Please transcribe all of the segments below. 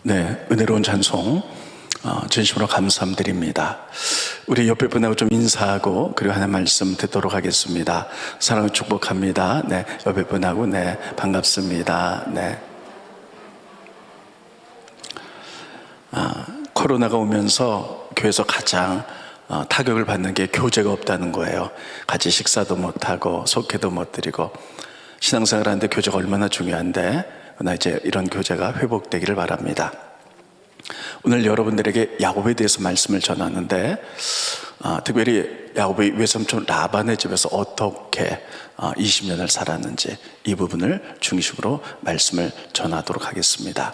네, 은혜로운 찬송 진심으로 감사드립니다. 우리 옆에 분하고 좀 인사하고 그리고 하나님 말씀 듣도록 하겠습니다. 사랑을 축복합니다. 네, 옆에 분하고 네, 반갑습니다. 네. 코로나가 오면서 교회에서 가장 타격을 받는 게 교제가 없다는 거예요. 같이 식사도 못하고 속회도 못 드리고 신앙생활 하는데 교제가 얼마나 중요한데 나 이제 이런 교제가 회복되기를 바랍니다. 오늘 여러분들에게 야곱에 대해서 말씀을 전하는데 특별히 야곱의 외삼촌 라반의 집에서 어떻게 20년을 살았는지 이 부분을 중심으로 말씀을 전하도록 하겠습니다.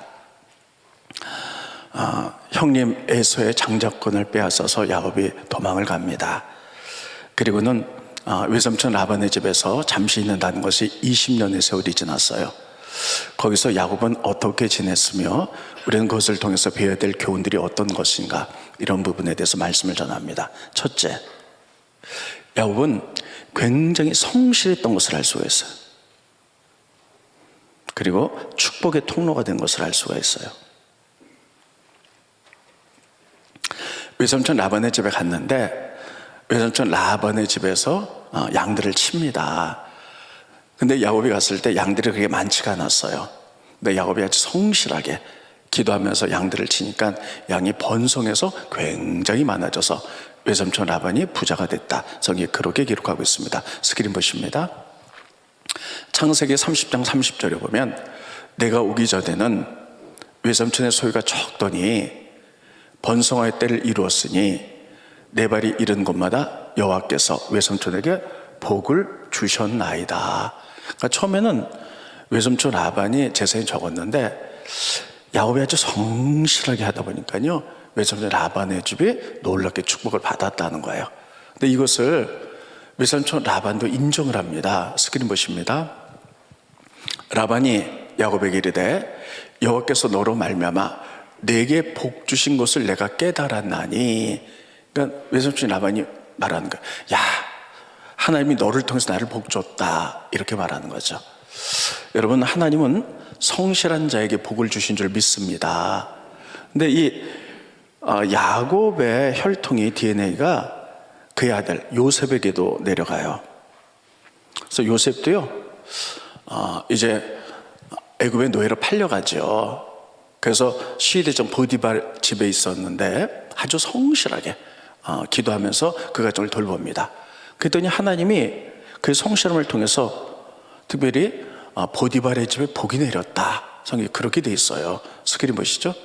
형님 에서의 장자권을 빼앗아서 야곱이 도망을 갑니다. 그리고는 외삼촌 라반의 집에서 잠시 있는다는 것이 20년의 세월이 지났어요. 거기서 야곱은 어떻게 지냈으며 우리는 그것을 통해서 배워야 될 교훈들이 어떤 것인가, 이런 부분에 대해서 말씀을 전합니다. 첫째, 야곱은 굉장히 성실했던 것을 알 수가 있어요. 그리고 축복의 통로가 된 것을 알 수가 있어요. 외삼촌 라반의 집에 갔는데 외삼촌 라반의 집에서 양들을 칩니다. 근데 야곱이 갔을 때 양들이 그렇게 많지가 않았어요. 근데 야곱이 아주 성실하게 기도하면서 양들을 치니까 양이 번성해서 굉장히 많아져서 외삼촌 라반이 부자가 됐다. 성경이 그렇게 기록하고 있습니다. 스크린 보십니다. 창세기 30장 30절에 보면 내가 오기 전에는 외삼촌의 소유가 적더니 번성할 때를 이루었으니 내 발이 이른 곳마다 여호와께서 외삼촌에게 복을 주셨나이다. 그러니까 처음에는 외삼촌 라반이 재산이 적었는데 야곱이 아주 성실하게 하다 보니까요, 외삼촌 라반의 집이 놀랍게 축복을 받았다는 거예요. 근데 이것을 외삼촌 라반도 인정을 합니다. 스크린 보십니다. 라반이 야곱에게 이르되 여호와께서 너로 말미암아 내게 복 주신 것을 내가 깨달았나니. 그러니까 외삼촌 라반이 말하는 거예요. 야, 하나님이 너를 통해서 나를 복 줬다, 이렇게 말하는 거죠. 여러분, 하나님은 성실한 자에게 복을 주신 줄 믿습니다. 근데 이 야곱의 혈통이 DNA가 그의 아들 요셉에게도 내려가요. 그래서 요셉도요 이제 애굽의 노예로 팔려가죠. 그래서 시대장 보디발 집에 있었는데 아주 성실하게 기도하면서 그 가정을 돌봅니다. 그랬더니 하나님이 그 성실함을 통해서 특별히 보디발의 집에 복이 내렸다. 성경이 그렇게 돼 있어요. 스크린 보시죠.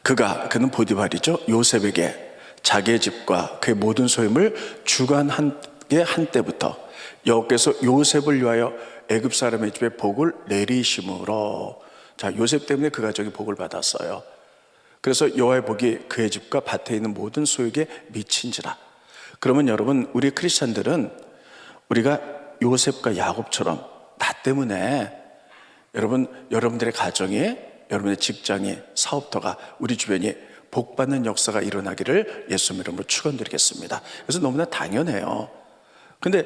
그는 보디발이죠. 요셉에게 자기의 집과 그의 모든 소유물 주관하게 한 때부터 여호와께서 요셉을 위하여 애굽 사람의 집에 복을 내리심으로, 자, 요셉 때문에 그 가족이 복을 받았어요. 그래서 여호와의 복이 그의 집과 밭에 있는 모든 소유에 미친지라. 그러면 여러분, 우리 크리스찬들은 우리가 요셉과 야곱처럼 나 때문에 여러분들의 가정이, 여러분의 직장이, 사업터가, 우리 주변이 복받는 역사가 일어나기를 예수 이름으로 축원드리겠습니다. 그래서 너무나 당연해요. 근데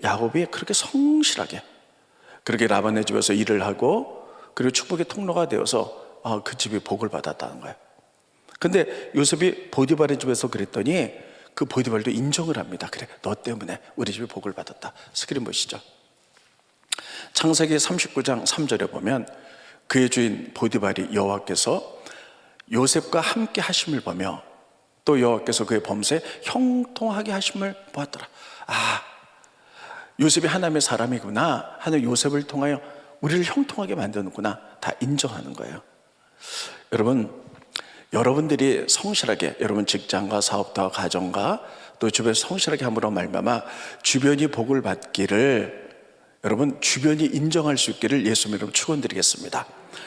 야곱이 그렇게 성실하게 그렇게 라반의 집에서 일을 하고 그리고 축복의 통로가 되어서 그 집이 복을 받았다는 거예요. 근데 요셉이 보디발의 집에서 그랬더니 그 보디발도 인정을 합니다. 그래, 너 때문에 우리 집이 복을 받았다. 스크린 보시죠. 창세기 39장 3절에 보면 그의 주인 보디발이 여호와께서 요셉과 함께 하심을 보며 또 여호와께서 그의 범사에 형통하게 하심을 보았더라. 요셉이 하나님의 사람이구나, 하나님 요셉을 통하여 우리를 형통하게 만드는구나, 다 인정하는 거예요. 여러분들이 성실하게 여러분 직장과 사업과 가정과 또 주변에서 성실하게 함으로 말미암아 주변이 복을 받기를, 여러분 주변이 인정할 수 있기를 예수 이름으로 축원드리겠습니다.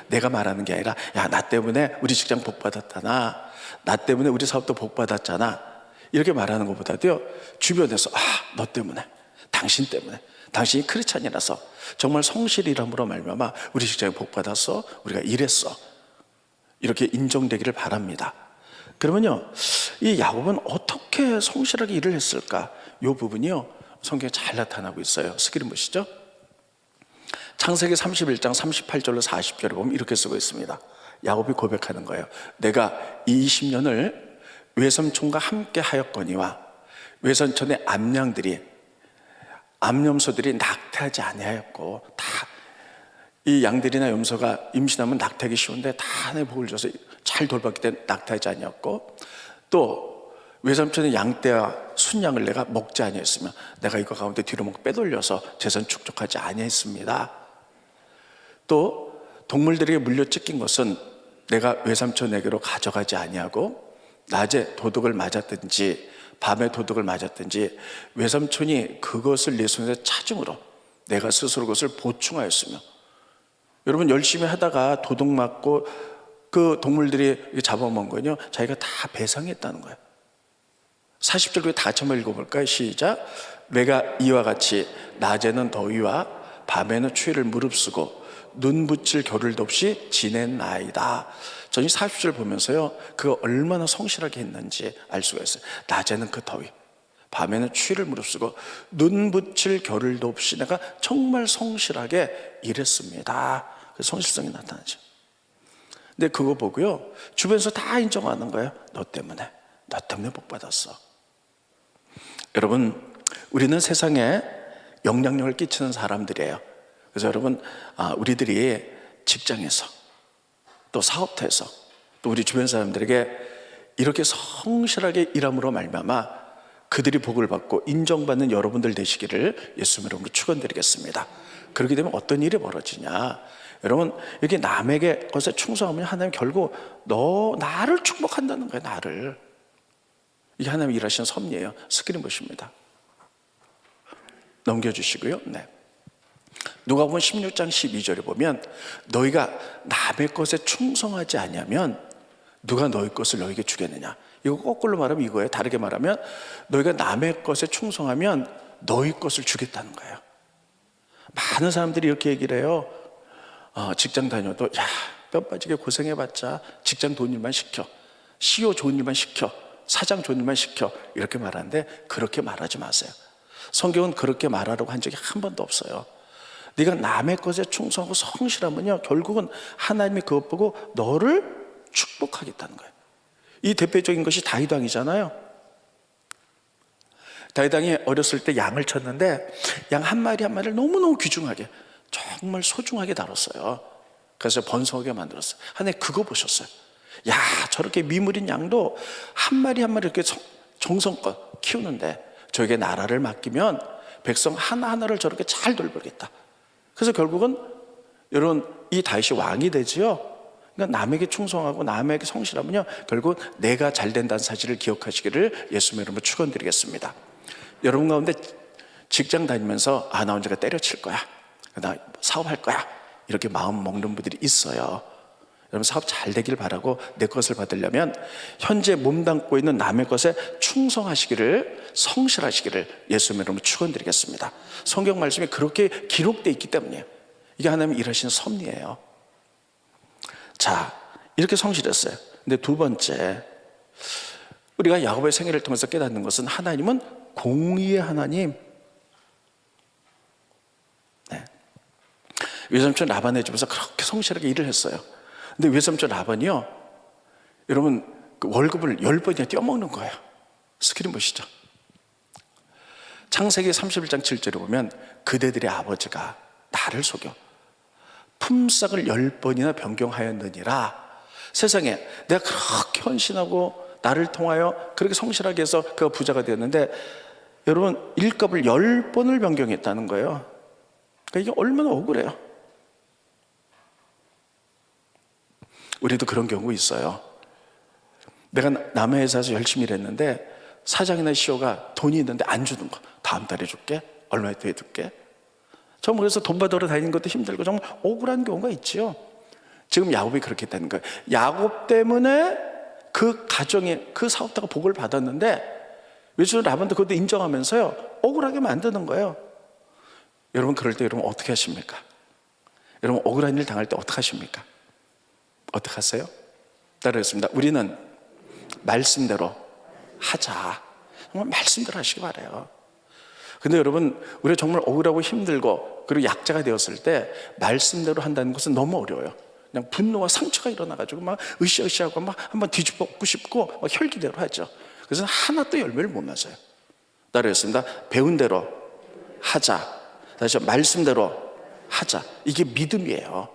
내가 말하는 게 아니라 야, 나 때문에 우리 직장 복 받았다나, 나 때문에 우리 사업도 복 받았잖아, 이렇게 말하는 것보다도요, 주변에서 너 때문에, 당신 때문에, 당신이 크리스찬이라서 정말 성실이람으로 말미암아 우리 직장에 복 받았어, 우리가 일했어, 이렇게 인정되기를 바랍니다. 그러면요, 이 야곱은 어떻게 성실하게 일을 했을까? 이 부분이요, 성경에 잘 나타나고 있어요. 스크린 보시죠. 창세기 31장 38절로 40절에 보면 이렇게 쓰고 있습니다. 야곱이 고백하는 거예요. 내가 이 20년을 외삼촌과 함께 하였거니와 외삼촌의 암염소들이 낙태하지 아니하였고, 다 이 양들이나 염소가 임신하면 낙태하기 쉬운데 다 내 복을 줘서 잘 돌봤기 때문에 낙태하지 아니었고, 또 외삼촌의 양떼와 순양을 내가 먹지 아니했으며 내가 이거 가운데 뒤로 먹고 빼돌려서 재산 축적하지 아니했습니다. 또 동물들에게 물려 찢긴 것은 내가 외삼촌에게로 가져가지 아니하고 낮에 도둑을 맞았든지 밤에 도둑을 맞았든지 외삼촌이 그것을 내 손에서 찾음으로 내가 스스로 그것을 보충하였으며. 여러분, 열심히 하다가 도둑 맞고 그 동물들이 잡아먹은 거는요, 자기가 다 배상했다는 거예요. 40절 그 다 같이 한번 읽어볼까요? 시작. 내가 이와 같이 낮에는 더위와 밤에는 추위를 무릅쓰고 눈 붙일 겨를도 없이 지냈나이다. 저는 40절 보면서요, 그가 얼마나 성실하게 했는지 알 수가 있어요. 낮에는 그 더위, 밤에는 추위를 무릅쓰고 눈 붙일 겨를도 없이 내가 정말 성실하게 일했습니다. 그 성실성이 나타나죠. 근데 그거 보고요, 주변에서 다 인정하는 거예요. 너 때문에 복 받았어. 여러분, 우리는 세상에 영향력을 끼치는 사람들이에요. 그래서 여러분, 우리들이 직장에서 또 사업터에서 또 우리 주변 사람들에게 이렇게 성실하게 일함으로 말미암아 그들이 복을 받고 인정받는 여러분들 되시기를 예수님 이름으로 축원드리겠습니다. 그렇게 되면 어떤 일이 벌어지냐, 여러분, 이렇게 남에게 것에 충성하면 하나님 결국 나를 축복한다는 거예요. 나를. 이게 하나님 일하시는 섭리예요. 스크린 보십니다. 넘겨주시고요. 네. 누가복음 16장 12절에 보면 너희가 남의 것에 충성하지 않으면 누가 너희 것을 너희에게 주겠느냐. 이거 거꾸로 말하면 이거예요. 다르게 말하면 너희가 남의 것에 충성하면 너희 것을 주겠다는 거예요. 많은 사람들이 이렇게 얘기를 해요. 직장 다녀도 뼈 빠지게 고생해봤자 직장 좋은 일만 시켜, CEO 좋은 일만 시켜, 사장 좋은 일만 시켜, 이렇게 말하는데 그렇게 말하지 마세요. 성경은 그렇게 말하라고 한 적이 한 번도 없어요. 네가 남의 것에 충성하고 성실하면요, 결국은 하나님이 그것 보고 너를 축복하겠다는 거예요. 이 대표적인 것이 다윗 왕이잖아요. 다윗 왕이 어렸을 때 양을 쳤는데 양 한 마리 한 마리를 너무너무 귀중하게, 정말 소중하게 다뤘어요. 그래서 번성하게 만들었어요. 하나님 그거 보셨어요. 저렇게 미물인 양도 한 마리 한 마리 이렇게 정성껏 키우는데 저에게 나라를 맡기면 백성 하나하나를 저렇게 잘 돌보겠다. 그래서 결국은 여러분, 이 다윗이 왕이 되지요. 그러니까 남에게 충성하고 남에게 성실하면요, 결국 내가 잘 된다는 사실을 기억하시기를 예수님의 이름으로 축원드리겠습니다. 여러분 가운데 직장 다니면서 나 혼자가 때려칠 거야, 나 사업할 거야, 이렇게 마음 먹는 분들이 있어요. 여러분, 사업 잘 되길 바라고 내 것을 받으려면 현재 몸담고 있는 남의 것에 충성하시기를, 성실하시기를 예수님의 이름으로 축원드리겠습니다. 성경 말씀이 그렇게 기록되어 있기 때문이에요. 이게 하나님이 일하시는 섭리예요. 자, 이렇게 성실했어요. 근데 두 번째, 우리가 야곱의 생애를 통해서 깨닫는 것은 하나님은 공의의 하나님. 네. 외삼촌 라반의 집에서 그렇게 성실하게 일을 했어요. 근데 외삼촌 라반이요, 여러분, 그 월급을 10번이나 떼어먹는 거예요. 스크린 보시죠. 창세기 31장 7절에 보면 그대들의 아버지가 나를 속여 품삯을 10번이나 변경하였느니라. 세상에 내가 그렇게 헌신하고 나를 통하여 그렇게 성실하게 해서 그가 부자가 되었는데, 여러분, 일값을 10번을 변경했다는 거예요. 그러니까 이게 얼마나 억울해요. 우리도 그런 경우 있어요. 내가 남의 회사에서 열심히 일했는데 사장이나 CEO가 돈이 있는데 안 주는 거. 다음 달에 줄게, 얼마 뒤에 줄게. 정말 그래서 돈 받으러 다니는 것도 힘들고 정말 억울한 경우가 있지요. 지금 야곱이 그렇게 했다는 거예요. 야곱 때문에 그 가정이, 그 사업자가 복을 받았는데 외손 라반도 그것도 인정하면서요, 억울하게 만드는 거예요. 여러분, 그럴 때 여러분 어떻게 하십니까? 여러분, 억울한 일 당할 때 어떻게 하십니까? 어떻게 하세요? 따라하겠습니다. 우리는 말씀대로 하자. 정말 말씀대로 하시기 바라요. 근데 여러분, 우리가 정말 억울하고 힘들고 그리고 약자가 되었을 때 말씀대로 한다는 것은 너무 어려워요. 그냥 분노와 상처가 일어나가지고 막 으쌰으쌰하고 막 한번 뒤집어 엎고 싶고 막 혈기대로 하죠. 그래서 하나 또 열매를 못 맞아요. 따라했습니다. 배운 대로 하자. 다시 말씀대로 하자. 이게 믿음이에요.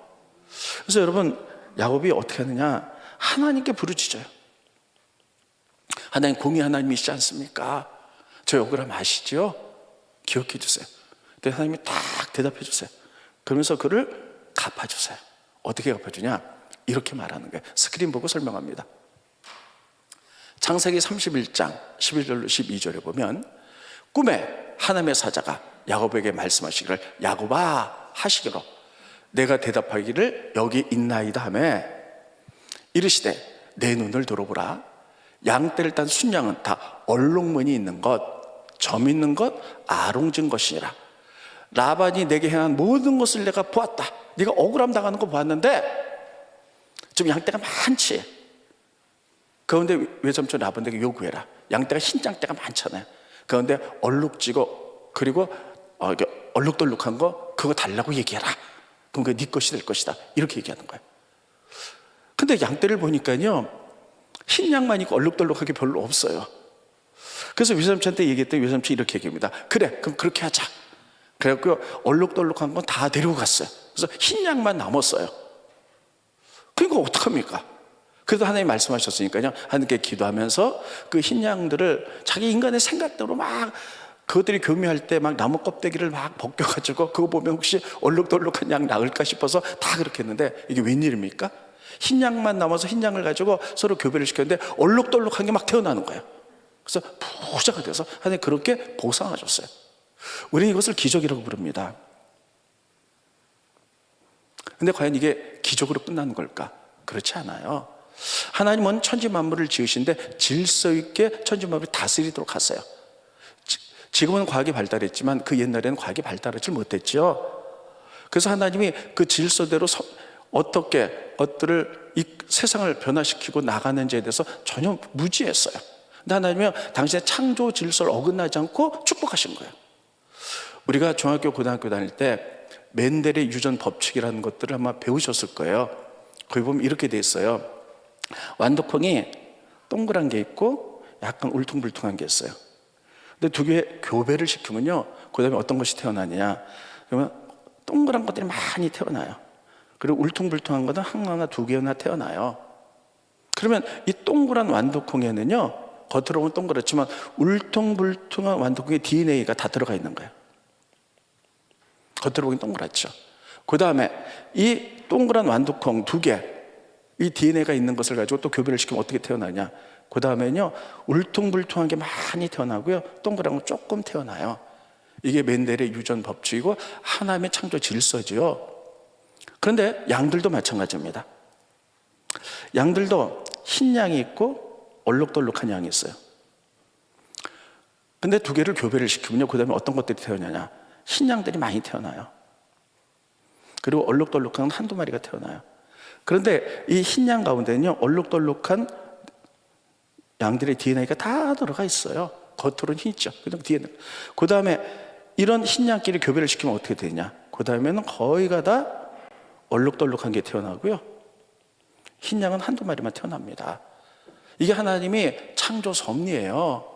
그래서 여러분, 야곱이 어떻게 하느냐? 하나님께 부르짖어요. 하나님, 공의 하나님이시지 않습니까? 저 억울함 아시죠? 기억해 주세요. 근데 하나님이 딱 대답해 주세요. 그러면서 그를 갚아주세요. 어떻게 갚아주냐? 이렇게 말하는 거예요. 스크린 보고 설명합니다. 창세기 31장 11절로 12절에 보면 꿈에 하나님의 사자가 야곱에게 말씀하시기를 야곱아 하시기로 내가 대답하기를 여기 있나이다 하며 이르시되 내 눈을 들어보라. 양떼를 딴 순양은 다 얼룩무늬 있는 것, 점 있는 것, 아롱진 것이니라. 라반이 내게 행한 모든 것을 내가 보았다. 네가 억울함 당하는 거 보았는데 좀 양떼가 많지. 그런데 외삼촌 라반에게 요구해라. 양떼가 흰 양떼가 많잖아요. 그런데 얼룩지고 그리고 얼룩덜룩한 거 그거 달라고 얘기해라. 그럼 그게 네 것이 될 것이다. 이렇게 얘기하는 거예요. 근데 양떼를 보니까요 흰 양만 있고 얼룩덜룩하게 별로 없어요. 그래서 외삼촌한테 얘기했더니 외삼촌이 이렇게 얘기합니다. 그래, 그럼 그렇게 하자. 그래갖고 얼룩덜룩한 건 다 데리고 갔어요. 그래서 흰 양만 남았어요. 그러니까 어떡합니까? 그래도 하나님 말씀하셨으니까요 하나님께 기도하면서 그 흰 양들을 자기 인간의 생각대로 막 그것들이 교미할 때 막 나무 껍데기를 막 벗겨가지고 그거 보면 혹시 얼룩덜룩한 양 나을까 싶어서 다 그렇게 했는데 이게 웬일입니까? 흰 양만 남아서 흰 양을 가지고 서로 교배를 시켰는데 얼룩덜룩한 게 막 태어나는 거예요. 그래서 부자가 돼서 하나님 그렇게 보상하셨어요. 우리는 이것을 기적이라고 부릅니다. 근데 과연 이게 기적으로 끝나는 걸까? 그렇지 않아요. 하나님은 천지 만물을 지으신데 질서 있게 천지 만물을 다스리도록 하세요. 지금은 과학이 발달했지만 그 옛날에는 과학이 발달하지 못했죠. 그래서 하나님이 그 질서대로 어떻게 것들을 이 세상을 변화시키고 나가는지에 대해서 전혀 무지했어요. 근데 하나님은 당신의 창조 질서를 어긋나지 않고 축복하신 거예요. 우리가 중학교 고등학교 다닐 때 멘델의 유전 법칙이라는 것들을 아마 배우셨을 거예요. 거기 보면 이렇게 돼 있어요. 완두콩이 동그란 게 있고 약간 울퉁불퉁한 게 있어요. 근데 두 개 교배를 시키면요 그 다음에 어떤 것이 태어나느냐 그러면 동그란 것들이 많이 태어나요. 그리고 울퉁불퉁한 것은 하나 두 개나 태어나요. 그러면 이 동그란 완두콩에는요 겉으로 보면 동그랗지만 울퉁불퉁한 완두콩의 DNA가 다 들어가 있는 거예요. 겉으로 보기엔 동그랗죠. 그 다음에 이 동그란 완두콩 두 개, 이 DNA가 있는 것을 가지고 또 교배를 시키면 어떻게 태어나냐. 그 다음에는요 울퉁불퉁한 게 많이 태어나고요 동그란 거 조금 태어나요. 이게 멘델의 유전 법칙이고 하나님의 창조 질서죠. 그런데 양들도 마찬가지입니다. 양들도 흰 양이 있고 얼룩덜룩한 양이 있어요. 근데 두 개를 교배를 시키면요 그 다음에 어떤 것들이 태어나냐. 흰 양들이 많이 태어나요. 그리고 얼룩덜룩한 한두 마리가 태어나요. 그런데 이 흰 양 가운데는요 얼룩덜룩한 양들의 DNA가 다 들어가 있어요. 겉으로는 흰죠. 그 다음에 이런 흰 양끼리 교배를 시키면 어떻게 되냐. 그 다음에는 거의가 다 얼룩덜룩한 게 태어나고요 흰 양은 한두 마리만 태어납니다. 이게 하나님이 창조 섭리예요.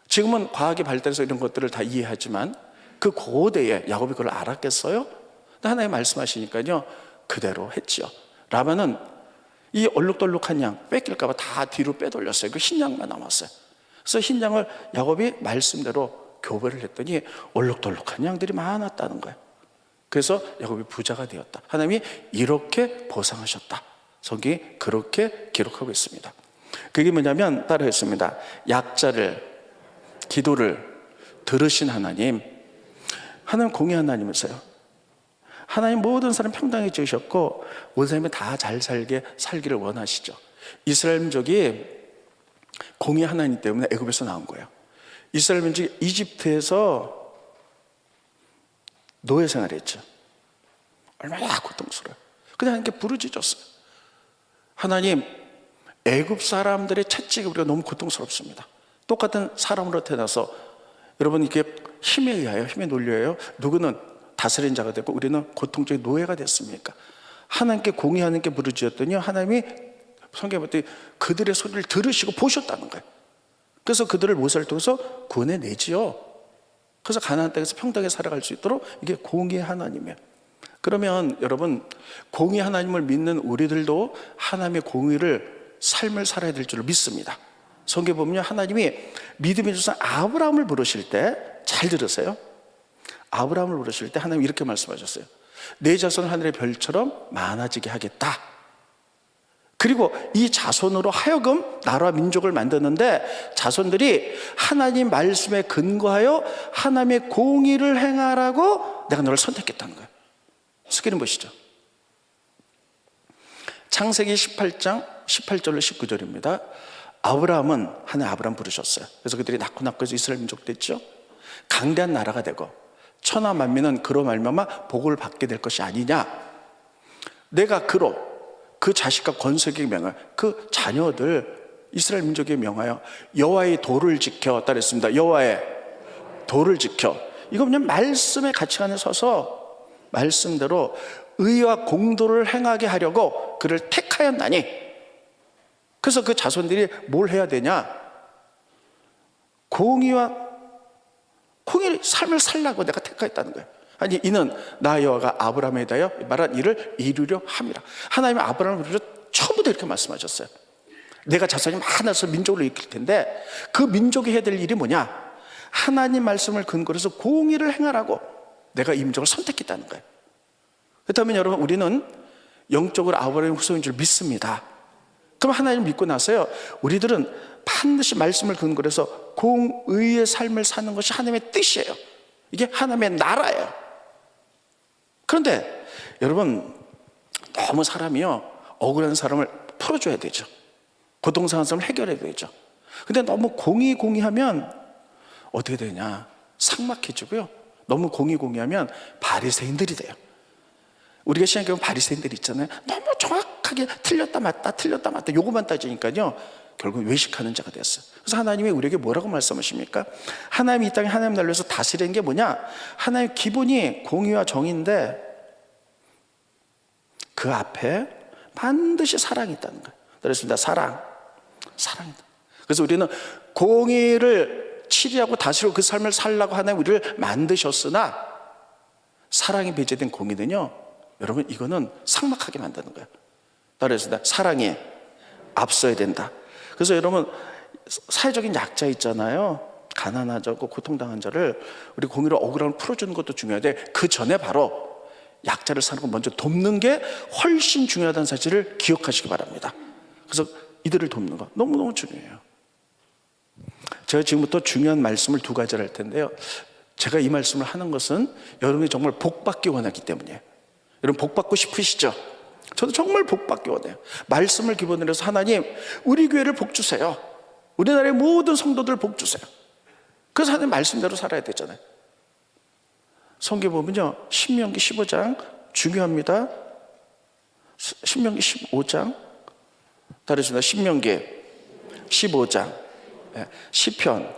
지금은 과학이 발달해서 이런 것들을 다 이해하지만 그 고대에 야곱이 그걸 알았겠어요? 근데 하나님 말씀하시니까요 그대로 했지요. 라반은 이 얼룩덜룩한 양 뺏길까 봐 다 뒤로 빼돌렸어요. 그 흰 양만 남았어요. 그래서 흰 양을 야곱이 말씀대로 교배를 했더니 얼룩덜룩한 양들이 많았다는 거예요. 그래서 야곱이 부자가 되었다. 하나님이 이렇게 보상하셨다. 성경이 그렇게 기록하고 있습니다. 그게 뭐냐면 따라했습니다. 약자를 기도를 들으신 하나님, 하나님 공의 하나님이세요. 하나님 모든 사람 평등하게 지으셨고 모든 사람이 다 잘 살기를 원하시죠. 이스라엘 민족이 공의 하나님 때문에 애굽에서 나온 거예요. 이스라엘 민족이 이집트에서 노예 생활했죠. 얼마나 고통스러워요. 근데 하나님께 부르짖었어요. 하나님, 애굽 사람들의 채찍이 우리가 너무 고통스럽습니다. 똑같은 사람으로 태어나서 여러분, 이게 힘에 의하여, 힘에 논리하여 누구는 다스린 자가 되고 우리는 고통적인 노예가 됐습니까? 하나님께 공의하는 게 부르짖었더니 하나님이 성경에 봤더니 그들의 소리를 들으시고 보셨다는 거예요. 그래서 그들을 모세를 통해서 구원해내지요. 그래서 가나안 땅에서 평등하게 살아갈 수 있도록 이게 공의의 하나님이에요. 그러면 여러분, 공의 하나님을 믿는 우리들도 하나님의 공의를 삶을 살아야 될 줄을 믿습니다. 성경에 보면 하나님이 믿음의 조상 아브라함을 부르실 때, 잘 들으세요. 아브라함을 부르실 때 하나님 이렇게 말씀하셨어요. 내 자손을 하늘의 별처럼 많아지게 하겠다. 그리고 이 자손으로 하여금 나라와 민족을 만드는데 자손들이 하나님 말씀에 근거하여 하나님의 공의를 행하라고 내가 너를 선택했다는 거예요. 스크린 보시죠. 창세기 18장 18절로 19절입니다. 아브라함은 하나님 아브라함 부르셨어요. 그래서 그들이 낳고 해서 이스라엘 민족 됐죠. 강대한 나라가 되고 천하 만민은 그로 말미암아 복을 받게 될 것이 아니냐. 내가 그 자식과 권속에게 명하여 그 자녀들 이스라엘 민족에 명하여 여호와의 도를 지켜 따르했습니다. 여호와의 도를 지켜. 이거 그냥 말씀의 가치관에 서서 말씀대로 의와 공도를 행하게 하려고 그를 택하였나니. 그래서 그 자손들이 뭘 해야 되냐? 공의의 삶을 살라고 내가 택하였다는 거예요. 아니, 이는 나 여호와가 아브라함에 대하여 말한 일을 이루려 함이라. 하나님은 아브라함을 부르셔 처음부터 이렇게 말씀하셨어요. 내가 자손이 많아서 민족을 일으킬 텐데 그 민족이 해야 될 일이 뭐냐? 하나님 말씀을 근거로 해서 공의를 행하라고 내가 이 민족을 선택했다는 거예요. 그렇다면 여러분, 우리는 영적으로 아브라함의 후손인 줄 믿습니다. 그럼 하나님을 믿고 나서요, 우리들은 반드시 말씀을 근거로 해서 공의의 삶을 사는 것이 하나님의 뜻이에요. 이게 하나님의 나라예요. 그런데 여러분, 너무 사람이요, 억울한 사람을 풀어줘야 되죠. 고통스러운 사람을 해결해야 되죠. 근데 너무 공의하면 어떻게 되냐? 삭막해지고요. 너무 공의하면 바리새인들이 돼요. 우리가 시험 보면 바리새인들이 있잖아요. 너무 정확하게 틀렸다 맞다 요것만 따지니까요, 결국 외식하는 자가 됐어요. 그래서 하나님이 우리에게 뭐라고 말씀하십니까? 하나님이 이 땅에 하나님 나라를 위해서 다스리는 게 뭐냐? 하나님의 기본이 공의와 정의인데 그 앞에 반드시 사랑이 있다는 거예요. 그렇습니다. 사랑이다. 그래서 우리는 공의를 치리하고 다스리고 그 삶을 살라고 하나님 우리를 만드셨으나 사랑이 배제된 공의는요, 여러분, 이거는 삭막하게 만드는 거예요. 따라서 사랑이 앞서야 된다. 그래서 여러분, 사회적인 약자 있잖아요. 가난한 자고 고통당한 자를 우리 공의로 억울함을 풀어주는 것도 중요한데 그 전에 바로 약자를 사는 거 먼저 돕는 게 훨씬 중요하다는 사실을 기억하시기 바랍니다. 그래서 이들을 돕는 거 너무너무 중요해요. 제가 지금부터 중요한 말씀을 두 가지를 할 텐데요, 제가 이 말씀을 하는 것은 여러분이 정말 복받기 원하기 때문이에요. 여러분, 복받고 싶으시죠? 저도 정말 복받기 원해요. 말씀을 기본으로 해서 하나님, 우리 교회를 복주세요. 우리나라의 모든 성도들 복주세요. 그래서 하나님 말씀대로 살아야 되잖아요. 성경 보면요, 신명기 15장 중요합니다. 신명기 15장 다르습니다. 신명기 15장, 시편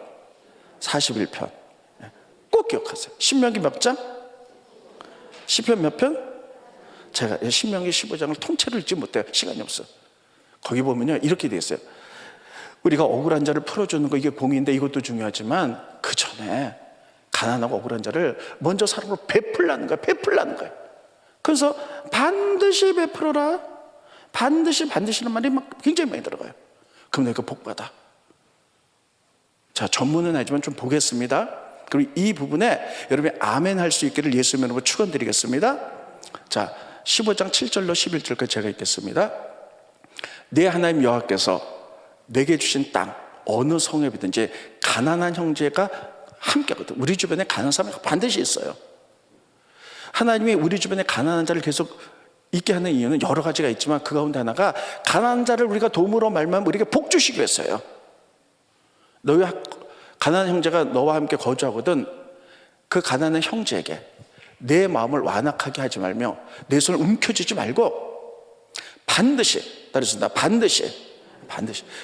41편 꼭 기억하세요. 신명기 몇 장? 시편 몇 편? 제가 신명기 15장을 통째로 읽지 못해요. 시간이 없어. 거기 보면요, 이렇게 되어 있어요. 우리가 억울한 자를 풀어주는 거, 이게 공의인데 이것도 중요하지만 그 전에 가난하고 억울한 자를 먼저 사람으로 베풀라는 거예요. 그래서 반드시 베풀어라, 반드시라는 말이 막 굉장히 많이 들어가요. 그럼 내가 복 받아. 자, 전문은 아니지만 좀 보겠습니다. 그리고 이 부분에 여러분이 아멘 할 수 있기를 예수님 이름으로 축원드리겠습니다. 자, 15장 7절로 11절까지 제가 읽겠습니다. 내 하나님 여호와께서 내게 주신 땅 어느 성읍이든지 가난한 형제가 함께 하거든. 우리 주변에 가난한 사람이 반드시 있어요. 하나님이 우리 주변에 가난한 자를 계속 있게 하는 이유는 여러 가지가 있지만 그 가운데 하나가 가난한 자를 우리가 도움으로 말면 우리에게 복 주시기 위해서요. 너희 가난한 형제가 너와 함께 거주하거든 그 가난한 형제에게 내 마음을 완악하게 하지 말며 내 손을 움켜쥐지 말고 반드시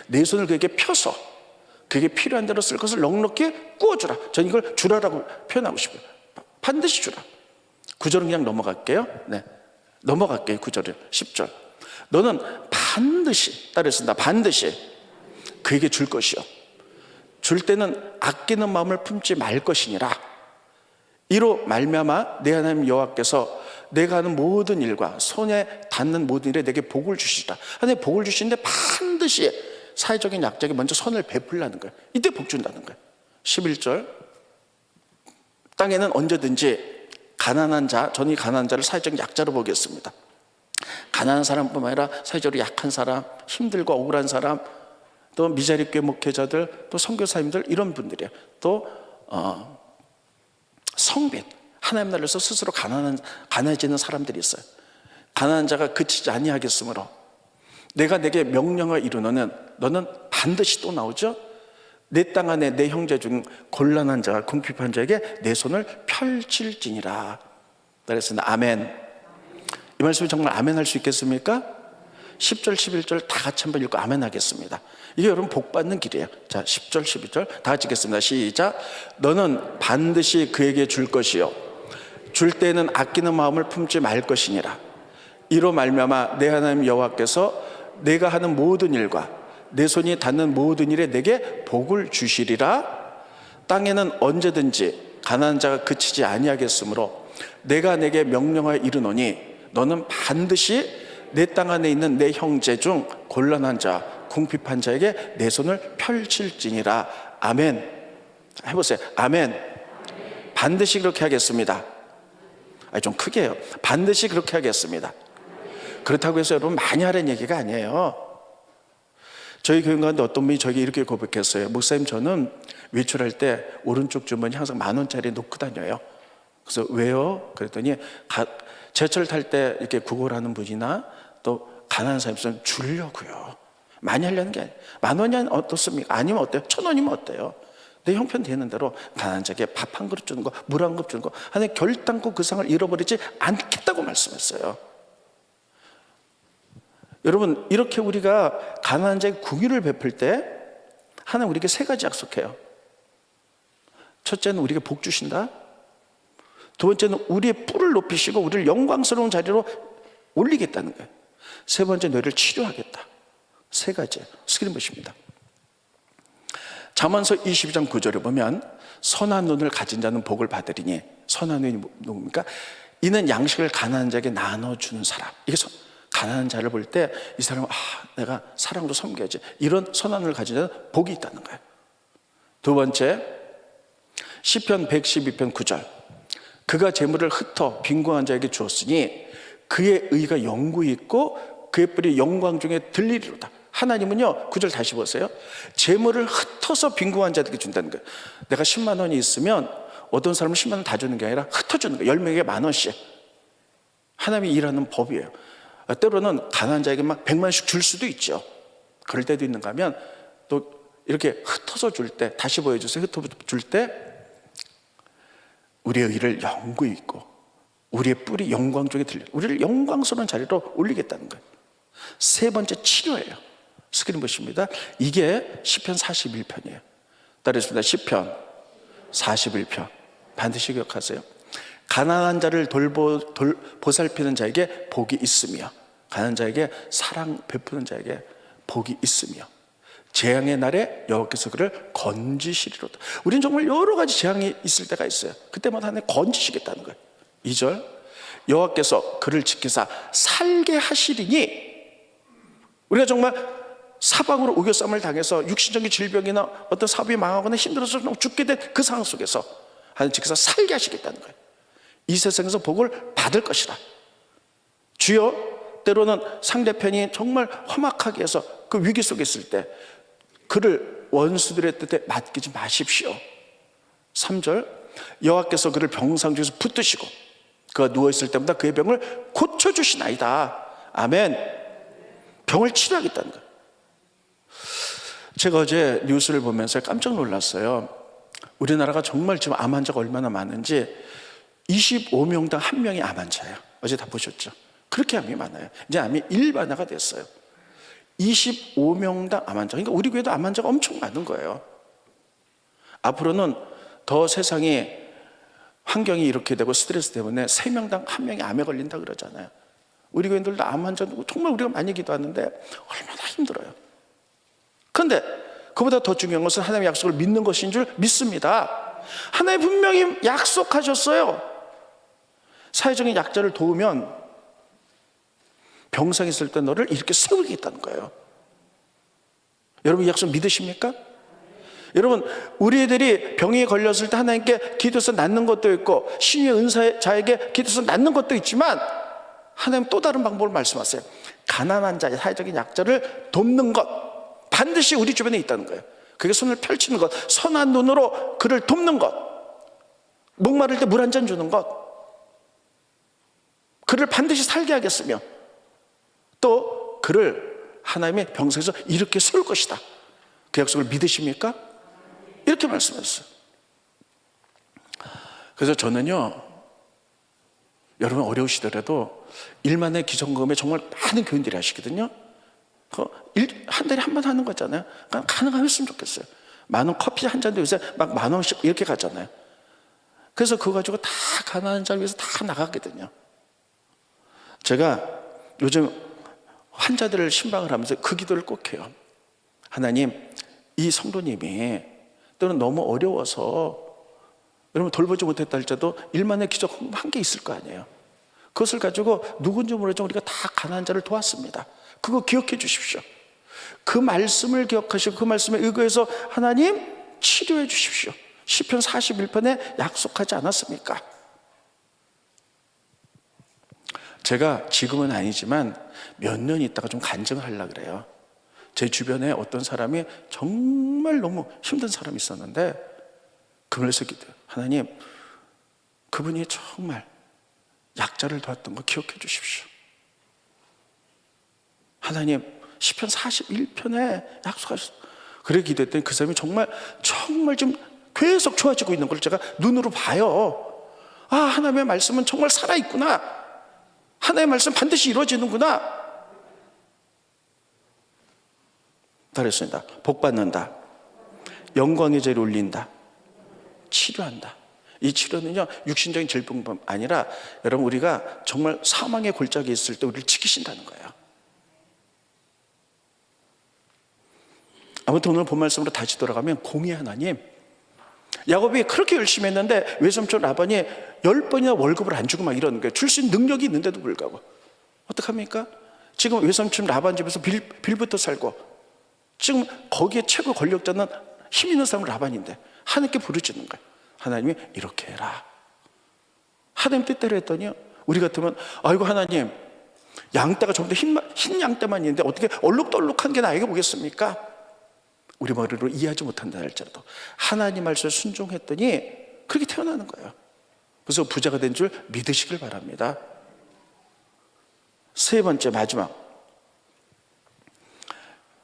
내 손을 그에게 펴서 그게 필요한 대로 쓸 것을 넉넉히 구워주라. 저는 이걸 주라라고 표현하고 싶어요. 반드시 주라. 9절은 그냥 넘어갈게요. 네, 넘어갈게요. 9절을 10절. 너는 반드시, 따라했습니다. 반드시 그에게 줄 것이요, 줄 때는 아끼는 마음을 품지 말 것이니라. 이로 말미암아 내 하나님 여호와께서 내가 하는 모든 일과 손에 닿는 모든 일에 내게 복을 주시리라. 하나님 복을 주시는데 반드시 사회적인 약자에게 먼저 선을 베풀라는 거예요. 이때 복 준다는 거예요. 11절. 땅에는 언제든지 가난한 자, 저는 이 가난한 자를 사회적인 약자로 보겠습니다. 가난한 사람뿐만 아니라 사회적으로 약한 사람, 힘들고 억울한 사람, 또 미자립교회 목회자들, 또 선교사님들, 이런 분들이에요. 또 성빈, 하나님 나라에서 스스로 가난해지는 사람들이 있어요. 가난한 자가 그치지 아니하겠으므로 내가 내게 명령을 이루노는, 너는 반드시, 또 나오죠, 내 땅 안에 내 형제 중 곤란한 자가 궁핍한 자에게 내 손을 펼칠지니라. 그래서 아멘. 이 말씀이 정말 아멘 할 수 있겠습니까? 10절 11절 다 같이 한번 읽고 아멘 하겠습니다. 이게 여러분 복 받는 길이에요. 자, 10절 12절 다 같이 읽겠습니다. 시작. 너는 반드시 그에게 줄 것이요, 줄 때에는 아끼는 마음을 품지 말 것이니라. 이로 말미암아 내 하나님 여호와께서 내가 하는 모든 일과 내 손이 닿는 모든 일에 내게 복을 주시리라. 땅에는 언제든지 가난한 자가 그치지 아니하겠으므로 내가 내게 명령하여 이르노니 너는 반드시 내 땅 안에 있는 내 형제 중 곤란한 자, 궁핍한 자에게 내 손을 펼칠지니라. 아멘. 해보세요. 아멘. 반드시 그렇게 하겠습니다. 좀 크게 해요. 반드시 그렇게 하겠습니다. 그렇다고 해서 여러분 많이 하라는 얘기가 아니에요. 저희 교회 가운데 어떤 분이 저에게 이렇게 고백했어요. 목사님, 저는 외출할 때 오른쪽 주머니 항상 10,000원짜리 놓고 다녀요. 그래서 왜요? 그랬더니 제철 탈 때 이렇게 구걸하는 분이나 또 가난한 사람들은 주려고요. 많이 하려는 게 아니에요. 10,000원이 어떻습니까? 아니면 어때요? 1,000원이면 어때요? 내 형편 되는 대로 가난한 자에게 밥 한 그릇 주는 거, 물 한 그릇 주는 거, 하나님 결단코 그 상을 잃어버리지 않겠다고 말씀했어요. 여러분, 이렇게 우리가 가난한 자에게 궁유를 베풀 때 하나님 우리에게 3가지 약속해요. 첫째는 우리에게 복 주신다. 두 번째는 우리의 뿔을 높이시고 우리를 영광스러운 자리로 올리겠다는 거예요. 세 번째, 너희를 치료하겠다. 3가지예요. 스크린 보십니다. 잠언서 22장 9절에 보면 선한 눈을 가진 자는 복을 받으리니, 선한 눈이 누굽니까? 이는 양식을 가난한 자에게 나눠주는 사람. 이게 가난한 자를 볼 때 이 사람은 내가 사랑으로 섬겨야지, 이런 선한 눈을 가진 자는 복이 있다는 거예요. 두 번째, 시편 112편 9절. 그가 재물을 흩어 빈궁한 자에게 주었으니 그의 의가 영구히 있고 그의 뿔이 영광 중에 들리리로다. 하나님은요, 9절 다시 보세요. 재물을 흩어서 빈궁한 자들에게 준다는 거예요. 내가 10만 원이 있으면 어떤 사람은 10만 원 다 주는 게 아니라 흩어주는 거예요. 10명에게 10,000원씩. 하나님이 일하는 법이에요. 때로는 가난한 자에게 막 100만원씩 줄 수도 있죠. 그럴 때도 있는가 하면 또 이렇게 흩어서 줄 때, 다시 보여주세요. 흩어서 줄 때 우리의 의를 영구히 있고 우리의 뿔이 영광 중에 들려, 우리를 영광스러운 자리로 올리겠다는 거예요. 세 번째, 치료예요. 스크린 보십니다. 이게 시편 41편이에요. 따르겠습니다. 시편 41편 반드시 기억하세요. 가난한 자를 보살피는 자에게 복이 있으며 가난한 자에게 사랑 베푸는 자에게 복이 있으며 재앙의 날에 여호와께서 그를 건지시리로다. 우리는 정말 여러 가지 재앙이 있을 때가 있어요. 그때마다 하나님 건지시겠다는 거예요. 2절, 여호와께서 그를 지키사 살게 하시리니, 우리가 정말 사방으로 우겨쌈을 당해서 육신적인 질병이나 어떤 사업이 망하거나 힘들어서 죽게 된 그 상황 속에서 하나님 지켜서 살게 하시겠다는 거예요. 이 세상에서 복을 받을 것이다. 주여, 때로는 상대편이 정말 험악하게 해서 그 위기 속에 있을 때 그를 원수들의 뜻에 맡기지 마십시오. 3절, 여호와께서 그를 병상 중에서 붙드시고 그가 누워있을 때마다 그의 병을 고쳐주시나이다. 아멘. 병을 치료하겠다는 거예요. 제가 어제 뉴스를 보면서 깜짝 놀랐어요. 우리나라가 정말 지금 암 환자가 얼마나 많은지 25명당 1명이 암 환자예요. 어제 다 보셨죠? 그렇게 암이 많아요. 이제 암이 일반화가 됐어요. 25명당 암 환자. 그러니까 우리 교회도 암 환자가 엄청 많은 거예요. 앞으로는 더 세상이 환경이 이렇게 되고 스트레스 때문에 3명당 1명이 암에 걸린다 그러잖아요. 우리 교인들도 암 환자도 정말 우리가 많이 기도하는데 얼마나 힘들어요. 그런데 그보다 더 중요한 것은 하나님의 약속을 믿는 것인 줄 믿습니다. 하나님 분명히 약속하셨어요. 사회적인 약자를 도우면 병상에 있을 때 너를 이렇게 세우겠다는 거예요. 여러분 이 약속 믿으십니까? 여러분 우리 애들이 병에 걸렸을 때 하나님께 기도해서 낫는 것도 있고 신유의 은사자에게 기도해서 낫는 것도 있지만 하나님 또 다른 방법을 말씀하세요. 가난한 자, 사회적인 약자를 돕는 것 반드시 우리 주변에 있다는 거예요. 그게 손을 펼치는 것, 선한 눈으로 그를 돕는 것, 목마를 때 물 한 잔 주는 것, 그를 반드시 살게 하겠으며 또 그를 하나님의 병상에서 이렇게 세울 것이다. 그 약속을 믿으십니까? 이렇게 말씀하셨어요. 그래서 저는요, 여러분 어려우시더라도 일만의 기성금에 정말 많은 교인들이 하시거든요. 한 달에 한 번 하는 거잖아요. 그러니까 가능하면 했으면 좋겠어요. 10,000원 커피 한 잔도 요새 막 10,000원씩 이렇게 가잖아요. 그래서 그거 가지고 다 가난한 자를 위해서 다 나가거든요. 제가 요즘 환자들을 신방을 하면서 그 기도를 꼭 해요. 하나님, 이 성도님이 또는 너무 어려워서 여러분 돌보지 못했다 할지라도 일만의 기적 한 개 있을 거 아니에요. 그것을 가지고 누군지 모르지만 우리가 다 가난한 자를 도왔습니다. 그거 기억해 주십시오. 그 말씀을 기억하시고 그 말씀에 의거해서 하나님 치료해 주십시오. 시편 41편에 약속하지 않았습니까? 제가 지금은 아니지만 몇 년 있다가 좀 간증을 하려고 그래요. 제 주변에 어떤 사람이 정말 너무 힘든 사람이 있었는데 그러면서 기도해요. 하나님, 그분이 정말 약자를 도왔던 거 기억해 주십시오. 하나님, 시편 41편에 약속하셨어요. 그래 기도했더니 그 사람이 정말 좀 계속 좋아지고 있는 걸 제가 눈으로 봐요. 아, 하나님의 말씀은 정말 살아있구나. 하나님의 말씀 반드시 이루어지는구나. 그랬습니다. 복 받는다. 영광의 제를 올린다. 치료한다. 이 치료는요, 육신적인 질병뿐 아니라 여러분 우리가 정말 사망의 골짜기에 있을 때 우리를 지키신다는 거예요. 아무튼 오늘 본 말씀으로 다시 돌아가면 공의 하나님, 야곱이 그렇게 열심히 했는데 외삼촌 라반이 10번이나 월급을 안 주고 막 이러는 거예요. 줄 수 있는 능력이 있는데도 불구하고. 어떡합니까? 지금 외삼촌 라반 집에서 빌부터 살고 지금 거기에 최고 권력자는 힘 있는 사람은 라반인데 하나님께 부르짖는 거예요. 하나님이 이렇게 해라. 하나님 뜻대로 했더니요, 우리 같으면 아이고 하나님, 양떼가 좀 더 흰 양떼만 있는데 어떻게 얼룩덜룩한 게 나에게 오겠습니까? 우리 머리로 이해하지 못한다 할지라도 하나님 말씀에 순종했더니 그렇게 태어나는 거예요. 그래서 부자가 된 줄 믿으시길 바랍니다. 세 번째 마지막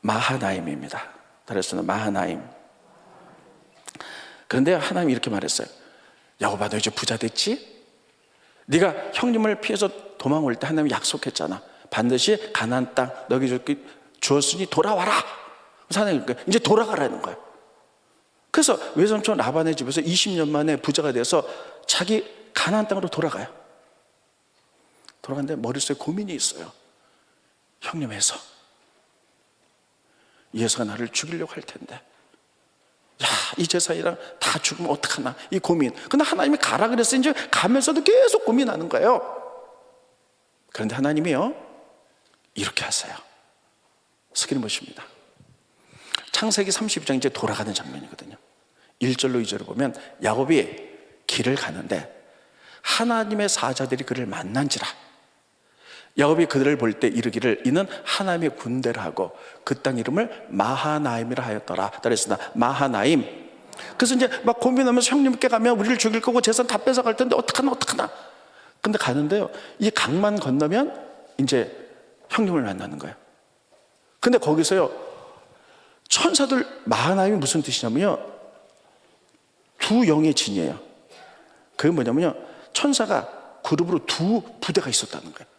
마하나임입니다. 그래서 마하나임. 그런데 하나님이 이렇게 말했어요. 야곱아, 너 이제 부자 됐지? 네가 형님을 피해서 도망올 때 하나님이 약속했잖아. 반드시 가나안 땅 너에게 주었으니 돌아와라. 그래서 하나님이 이제 돌아가라는 거예요. 그래서 외삼촌 라반의 집에서 20년 만에 부자가 돼서 자기 가나안 땅으로 돌아가요. 돌아가는데 머릿속에 고민이 있어요. 형님 해서 이 여사가 나를 죽이려고 할 텐데, 야, 이 제사이랑 다 죽으면 어떡하나, 이 고민. 근데 하나님이 가라 그랬어요. 이제 가면서도 계속 고민하는 거예요. 그런데 하나님이요, 이렇게 하세요. 스크린 보십니다. 창세기 32장 이제 돌아가는 장면이거든요. 1절로 2절을 보면 야곱이 길을 가는데 하나님의 사자들이 그를 만난지라. 야곱이 그들을 볼 때 이르기를 이는 하나님의 군대라 하고 그 땅 이름을 마하나임이라 하였더라. 그랬으나 마하나임. 그래서 이제 막 고민하면서 형님께 가면 우리를 죽일 거고 재산 다 뺏어갈 텐데 어떡하나. 근데 가는데요, 이 강만 건너면 이제 형님을 만나는 거예요. 근데 거기서요, 천사들 마하나임이 무슨 뜻이냐면요, 두 영의 진이에요. 그게 뭐냐면요, 천사가 그룹으로 두 부대가 있었다는 거예요.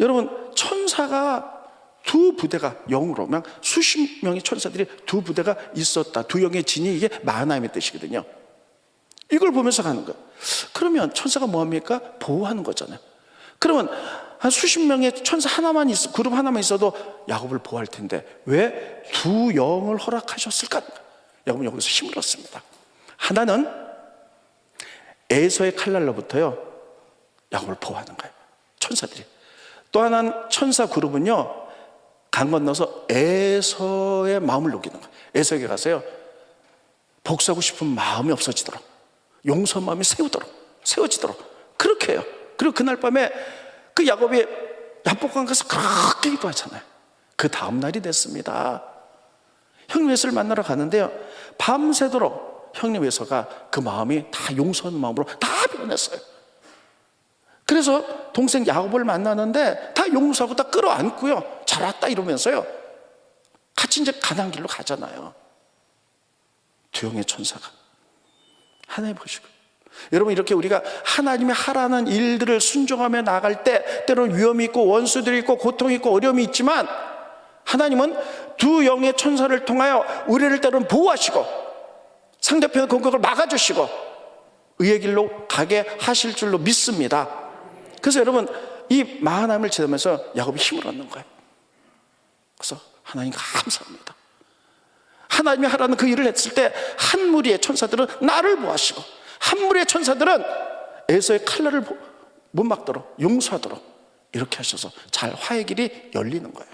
여러분, 천사가 두 부대가 영으로, 막 수십 명의 천사들이 두 부대가 있었다. 두 영의 진이 이게 마하나임의 뜻이거든요. 이걸 보면서 가는 거예요. 그러면 천사가 뭐합니까? 보호하는 거잖아요. 그러면 한 수십 명의 천사 하나만 그룹 하나만 있어도 야곱을 보호할 텐데 왜 두 영을 허락하셨을까? 야곱은 여기서 힘을 얻습니다. 하나는 에서의 칼날로부터요 야곱을 보호하는 거예요, 천사들이. 또 하나는 천사 그룹은요 강 건너서 에서의 마음을 녹이는 거예요. 에서에게 가서요 복수하고 싶은 마음이 없어지도록, 용서 마음이 세워지도록 그렇게 해요. 그리고 그날 밤에 그 야곱이 야복강 가서 그렇게 기도하잖아요. 그 다음 날이 됐습니다. 형님 에서를 만나러 가는데요 밤새도록 형님 에서가 그 마음이 다 용서하는 마음으로 다 변했어요. 그래서 동생 야곱을 만나는데 다 용서하고 다 끌어안고요 잘 왔다 이러면서요 같이 이제 가난 길로 가잖아요. 두 영의 천사가 하나님 보시고, 여러분 이렇게 우리가 하나님의 하라는 일들을 순종하며 나갈 때 때로는 위험이 있고 원수들이 있고 고통이 있고 어려움이 있지만 하나님은 두 영의 천사를 통하여 우리를 때로는 보호하시고 상대편의 공격을 막아주시고 의의 길로 가게 하실 줄로 믿습니다. 그래서 여러분 이 마하나임을 지나면서 야곱이 힘을 얻는 거예요. 그래서 하나님 감사합니다. 하나님이 하라는 그 일을 했을 때 한 무리의 천사들은 나를 보호하시고 한 무리의 천사들은 에서의 칼날을 못 막도록 용서하도록 이렇게 하셔서 잘 화해 길이 열리는 거예요.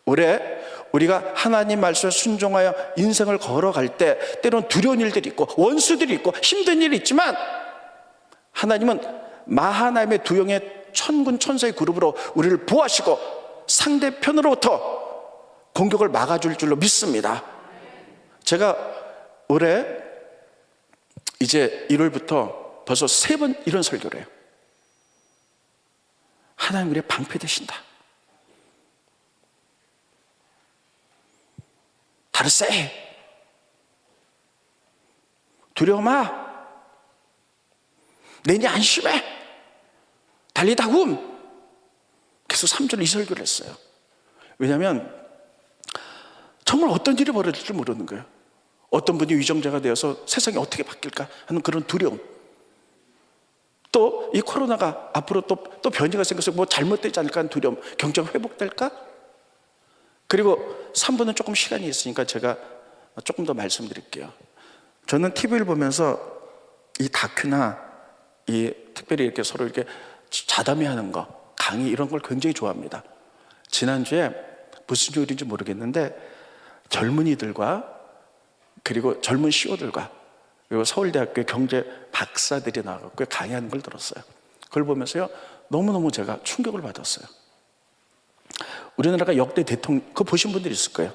올해 우리가 하나님 말씀에 순종하여 인생을 걸어갈 때 때로는 두려운 일들이 있고 원수들이 있고 힘든 일이 있지만 하나님은 마하나임의 두 영의 천군 천사의 그룹으로 우리를 보호하시고 상대편으로부터 공격을 막아줄 줄로 믿습니다. 제가 올해 이제 1월부터 벌써 3번 이런 설교를 해요. 하나님 우리의 방패 되신다. 다르세 두려워 마, 내니 안심해, 달리다굼. 그래서 3절 이 설교를 했어요. 왜냐하면 정말 어떤 일이 벌어질 줄 모르는 거예요. 어떤 분이 위정자가 되어서 세상이 어떻게 바뀔까 하는 그런 두려움, 또 이 코로나가 앞으로 또 변이가 생겨서 뭐 잘못되지 않을까 하는 두려움, 경제가 회복될까. 그리고 3분은 조금 시간이 있으니까 제가 조금 더 말씀드릴게요. 저는 TV를 보면서 이 다큐나 이 특별히 이렇게 서로 이렇게 자담회하는 거, 강의 이런 걸 굉장히 좋아합니다. 지난주에 무슨 요일인지 모르겠는데 젊은이들과 그리고 젊은 CEO들과 그리고 서울대학교의 경제 박사들이 나와서 강의하는 걸 들었어요. 그걸 보면서요 너무너무 제가 충격을 받았어요. 우리나라가 역대 대통령, 그거 보신 분들이 있을 거예요.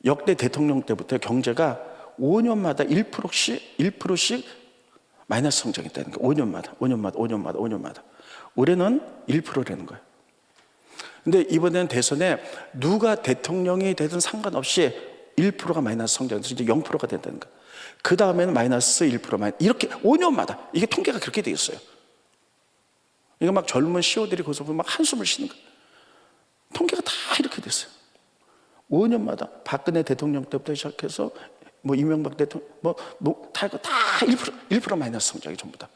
역대 대통령 때부터 경제가 5년마다 1%씩 마이너스 성장했다는 거예요. 5년마다. 올해는 1%라는 거예요. 근데 이번에는 대선에 누가 대통령이 되든 상관없이 1%가 마이너스 성장해서 이제 0%가 된다는 거예요. 그 다음에는 마이너스 1%, 이렇게 5년마다 이게 통계가 그렇게 되어 있어요. 이거 막 젊은 CEO들이 거기서 보면 막 한숨을 쉬는 거예요. 통계가 다 이렇게 됐어요. 5년마다 박근혜 대통령 때부터 시작해서 뭐 이명박 대통령 다 1% 마이너스 성장이 전부 다.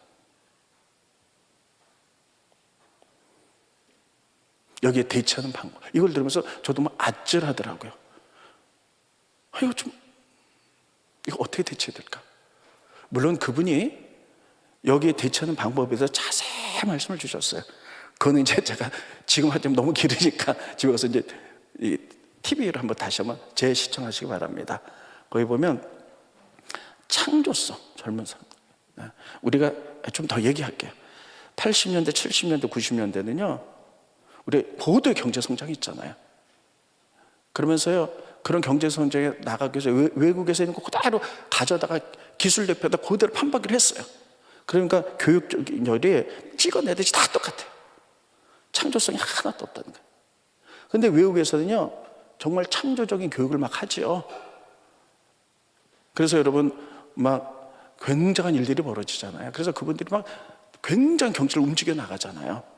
여기에 대처하는 방법, 이걸 들으면서 저도 막 아찔하더라고요. 이거 어떻게 대처해야 될까? 물론 그분이 여기에 대처하는 방법에 대해서 자세히 말씀을 주셨어요. 그거는 이제 제가 지금 하자면 너무 길으니까 집에 가서 이제 이 TV를 한번 다시 한번 재시청하시기 바랍니다. 거기 보면 창조성, 젊은 사람. 우리가 좀 더 얘기할게요. 80년대, 70년대, 90년대는요, 우리 고도의 경제 성장이 있잖아요. 그러면서요, 그런 경제 성장에 나가기 위해서 외국에서 있는 거 그대로 가져다가 기술 대표에다 그대로 판박이를 했어요. 그러니까 교육적인 열이 찍어내듯이 다 똑같아요. 창조성이 하나도 없다는 거예요. 근데 외국에서는요, 정말 창조적인 교육을 막 하죠. 그래서 여러분, 막 굉장한 일들이 벌어지잖아요. 그래서 그분들이 막 굉장한 경제를 움직여 나가잖아요.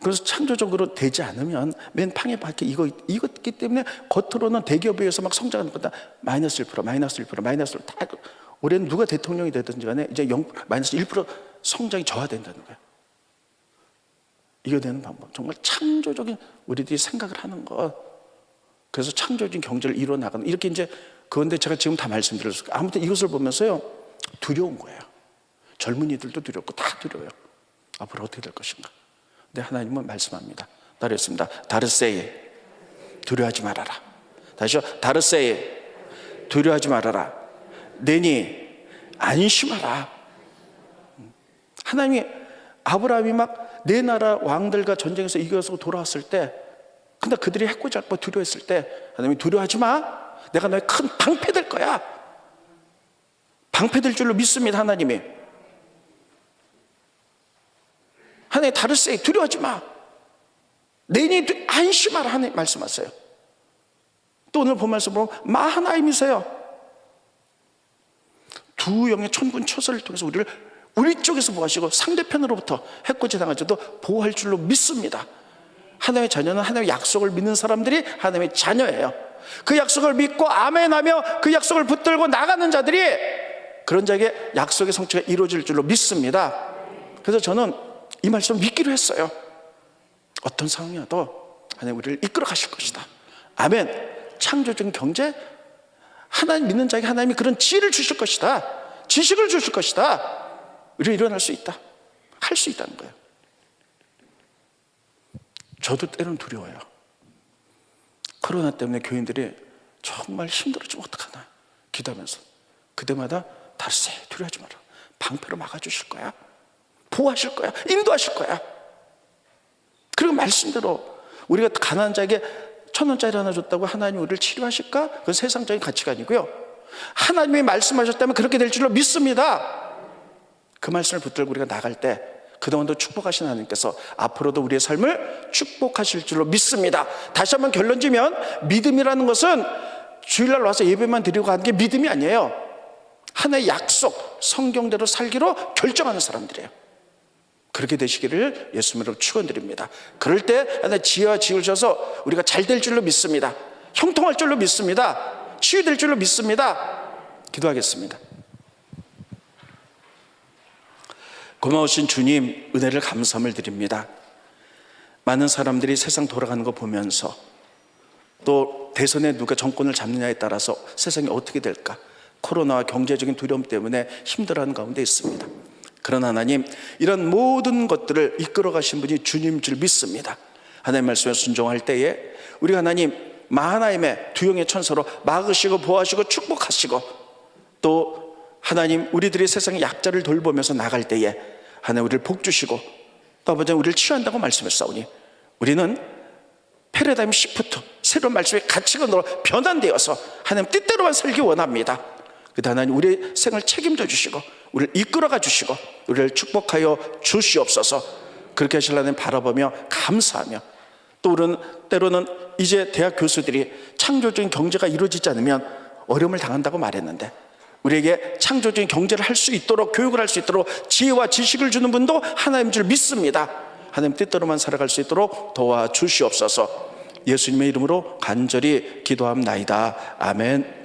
그래서 창조적으로 되지 않으면 맨 방에 밖에 이거 있기 때문에 겉으로는 대기업에 의해서 막 성장하는 거다 마이너스 1%, 마이너스 1%, 마이너스 1%. 다 올해는 누가 대통령이 되든지 간에 이제 마이너스 1% 성장이 저하된다는 거예요. 이겨내는 방법, 정말 창조적인 우리들이 생각을 하는 것. 그래서 창조적인 경제를 이루어 나가는, 이렇게 이제, 그런데 제가 지금 다 말씀드렸어요. 아무튼 이것을 보면서요, 두려운 거예요. 젊은이들도 두렵고 다 두려워요. 앞으로 어떻게 될 것인가. 근데 하나님은 말씀합니다. 따르겠습니다. 다르세이, 두려워하지 말아라. 다시요, 다르세이, 두려워하지 말아라. 내니 안심하라. 하나님이, 아브라함이 막 내 나라 왕들과 전쟁에서 이겨서 돌아왔을 때, 근데 그들이 해코지 잡고 두려워했을 때 하나님이 두려워하지 마. 내가 너의 큰 방패 될 거야. 방패 될 줄로 믿습니다. 하나님이. 하나님 다르세이, 두려워하지 마. 내니 안심하라. 하나님 말씀하세요. 또 오늘 본 말씀 보면 마하나임이세요. 두 영의 천군 처소를 통해서 우리 쪽에서 보호하시고 상대편으로부터 해코지 당하셔도 보호할 줄로 믿습니다. 하나님의 자녀는 하나님의 약속을 믿는 사람들이 하나님의 자녀예요. 그 약속을 믿고 아멘하며 그 약속을 붙들고 나가는 자들이, 그런 자에게 약속의 성취가 이루어질 줄로 믿습니다. 그래서 저는 이 말씀을 믿기로 했어요. 어떤 상황이어도 하나님 우리를 이끌어 가실 것이다. 아멘. 창조적인 경제, 하나님 믿는 자에게 하나님이 그런 지혜를 주실 것이다. 지식을 주실 것이다. 우리가 일어날 수 있다. 할 수 있다는 거예요. 저도 때로는 두려워요. 코로나 때문에 교인들이 정말 힘들어지면 어떡하나 기도하면서, 그때마다 다르세요, 두려워하지 마라. 방패로 막아주실 거야. 보호하실 거야. 인도하실 거야. 그리고 말씀대로 우리가 가난한 자에게 1,000원짜리 하나 줬다고 하나님이 우리를 치료하실까? 그건 세상적인 가치가 아니고요, 하나님이 말씀하셨다면 그렇게 될 줄로 믿습니다. 그 말씀을 붙들고 우리가 나갈 때 그동안도 축복하신 하나님께서 앞으로도 우리의 삶을 축복하실 줄로 믿습니다. 다시 한번 결론 지면, 믿음이라는 것은 주일날 와서 예배만 드리고 가는 게 믿음이 아니에요. 하나의 약속, 성경대로 살기로 결정하는 사람들이에요. 그렇게 되시기를 예수님으로 축원드립니다. 그럴 때 하나의 지혜와 지혜를 주셔서 우리가 잘 될 줄로 믿습니다. 형통할 줄로 믿습니다. 치유될 줄로 믿습니다. 기도하겠습니다. 고마우신 주님, 은혜를 감사함을 드립니다. 많은 사람들이 세상 돌아가는 거 보면서, 또 대선에 누가 정권을 잡느냐에 따라서 세상이 어떻게 될까, 코로나와 경제적인 두려움 때문에 힘들어하는 가운데 있습니다. 그러나 하나님, 이런 모든 것들을 이끌어 가신 분이 주님인 줄 믿습니다. 하나님 말씀에 순종할 때에 우리 하나님 마하나임의 두 영의 천사로 막으시고 보호하시고 축복하시고, 또 하나님 우리들이 세상의 약자를 돌보면서 나갈 때에 하나님 우리를 복주시고, 또 아버지 우리를 치유한다고 말씀했사오니, 우리는 패러다임 시프트, 새로운 말씀의 가치관으로 변환되어서 하나님 뜻대로만 살기 원합니다. 그때 하나님 우리의 생을 책임져 주시고 우리를 이끌어가 주시고 우리를 축복하여 주시옵소서. 그렇게 하실 하나님 바라보며 감사하며, 또 우리는 때로는 이제 대학 교수들이 창조적인 경제가 이루어지지 않으면 어려움을 당한다고 말했는데, 우리에게 창조적인 경제를 할 수 있도록, 교육을 할 수 있도록 지혜와 지식을 주는 분도 하나님인 줄 믿습니다. 하나님 뜻대로만 살아갈 수 있도록 도와주시옵소서. 예수님의 이름으로 간절히 기도합나이다. 아멘.